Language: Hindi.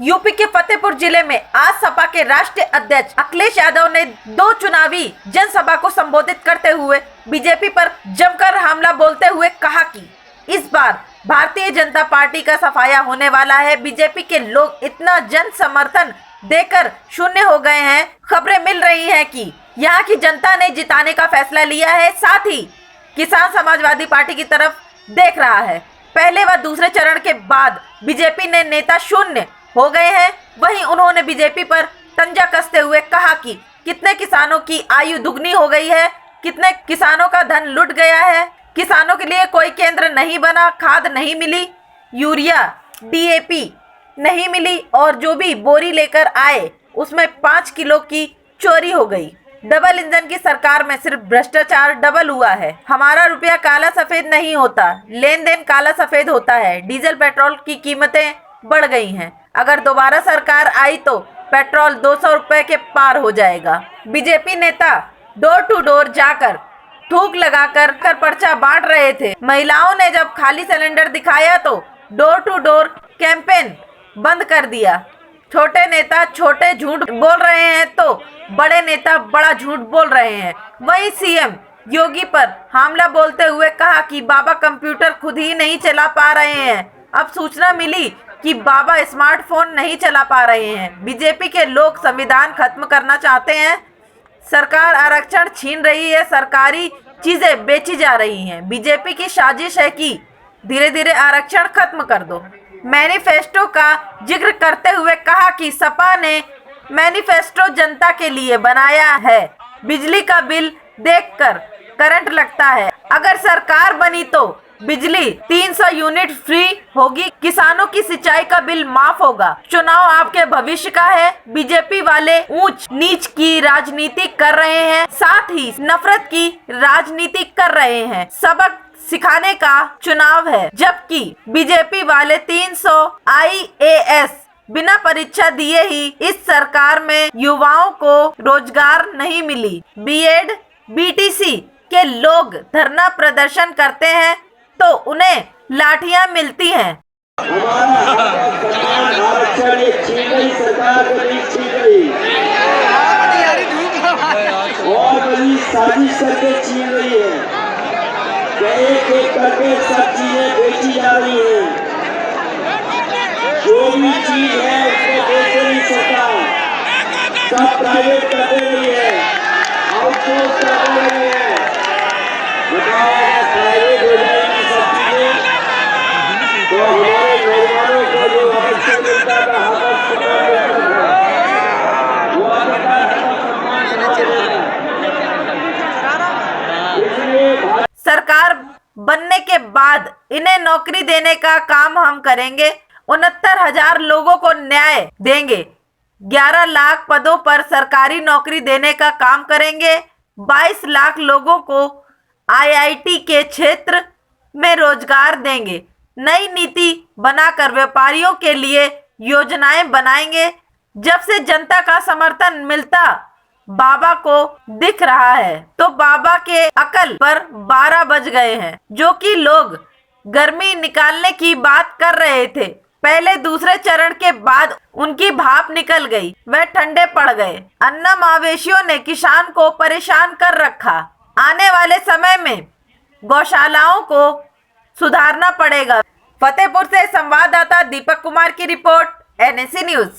यूपी के फतेहपुर जिले में आज सपा के राष्ट्रीय अध्यक्ष अखिलेश यादव ने 2 चुनावी जनसभा को संबोधित करते हुए बीजेपी पर जमकर हमला बोलते हुए कहा कि इस बार भारतीय जनता पार्टी का सफाया होने वाला है। बीजेपी के लोग इतना जन समर्थन देकर शून्य हो गए हैं। खबरें मिल रही हैं कि यहाँ की जनता ने जिताने का फैसला लिया है, साथ ही किसान समाजवादी पार्टी की तरफ देख रहा है। पहले व दूसरे चरण के बाद बीजेपी ने नेता शून्य हो गए हैं। वहीं उन्होंने बीजेपी पर तंजा कसते हुए कहा कि कितने किसानों की आयु दुगनी हो गई है, कितने किसानों का धन लुट गया है, किसानों के लिए कोई केंद्र नहीं बना, खाद नहीं मिली, यूरिया डीएपी नहीं मिली और जो भी बोरी लेकर आए उसमें 5 किलो की चोरी हो गई। डबल इंजन की सरकार में सिर्फ भ्रष्टाचार डबल हुआ है। हमारा रुपया काला सफेद नहीं होता, लेन देन काला सफेद होता है। डीजल पेट्रोल की कीमतें बढ़ गई हैं। अगर दोबारा सरकार आई तो पेट्रोल 200 रुपए के पार हो जाएगा। बीजेपी नेता डोर टू डोर जाकर थूक लगाकर पर्चा बांट रहे थे। महिलाओं ने जब खाली सिलेंडर दिखाया तो डोर टू डोर कैंपेन बंद कर दिया। छोटे नेता छोटे झूठ बोल रहे हैं तो बड़े नेता बड़ा झूठ बोल रहे हैं। वहीं सीएम योगी पर हमला बोलते हुए कहा कि बाबा कंप्यूटर खुद ही नहीं चला पा रहे हैं। अब सूचना मिली कि बाबा स्मार्टफोन नहीं चला पा रहे हैं। बीजेपी के लोग संविधान खत्म करना चाहते हैं। सरकार आरक्षण छीन रही है, सरकारी चीजें बेची जा रही हैं। बीजेपी की साजिश है कि धीरे धीरे आरक्षण खत्म कर दो। मैनिफेस्टो का जिक्र करते हुए कहा कि सपा ने मैनिफेस्टो जनता के लिए बनाया है। बिजली का बिल देखकर करंट लगता है। अगर सरकार बनी तो बिजली 300 यूनिट फ्री होगी, किसानों की सिंचाई का बिल माफ होगा। चुनाव आपके भविष्य का है। बीजेपी वाले ऊंच नीच की राजनीति कर रहे हैं, साथ ही नफरत की राजनीति कर रहे हैं। सबक सिखाने का चुनाव है, जबकि बीजेपी वाले 300 IAS बिना परीक्षा दिए ही इस सरकार में युवाओं को रोजगार नहीं मिली। बीएड बीटीसी के लोग धरना प्रदर्शन करते हैं तो उन्हें लाठियां मिलती हैं। और बड़ी साजिश करके छीन रही है। एक एक करके सब चीजें बेची जा रही है। जो भी चीज है उसको बेच रही सरकार, सब प्राइवेट कर दे रही है, आउटसोर्स कर दे रही है। बताओ प्राइवेट हो जाएगी सब चीजें तो हमारे नौजवानों को जो अवसर मिलता था वो सरकार बनने के बाद इन्हें नौकरी देने का काम हम करेंगे। 69,000 लोगों को न्याय देंगे। 11 लाख पदों पर सरकारी नौकरी देने का काम करेंगे। 22 लाख लोगों को IIT के क्षेत्र में रोजगार देंगे। नई नीति बनाकर व्यापारियों के लिए योजनाएं बनाएंगे। जब से जनता का समर्थन मिलता बाबा को दिख रहा है तो बाबा के अकल पर 12 बज गए हैं। जो कि लोग गर्मी निकालने की बात कर रहे थे, पहले दूसरे चरण के बाद उनकी भाप निकल गई, वह ठंडे पड़ गए। अन्ना मवेशियों ने किसान को परेशान कर रखा। आने वाले समय में गौशालाओं को सुधारना पड़ेगा। फतेहपुर से संवाददाता दीपक कुमार की रिपोर्ट, NSE न्यूज।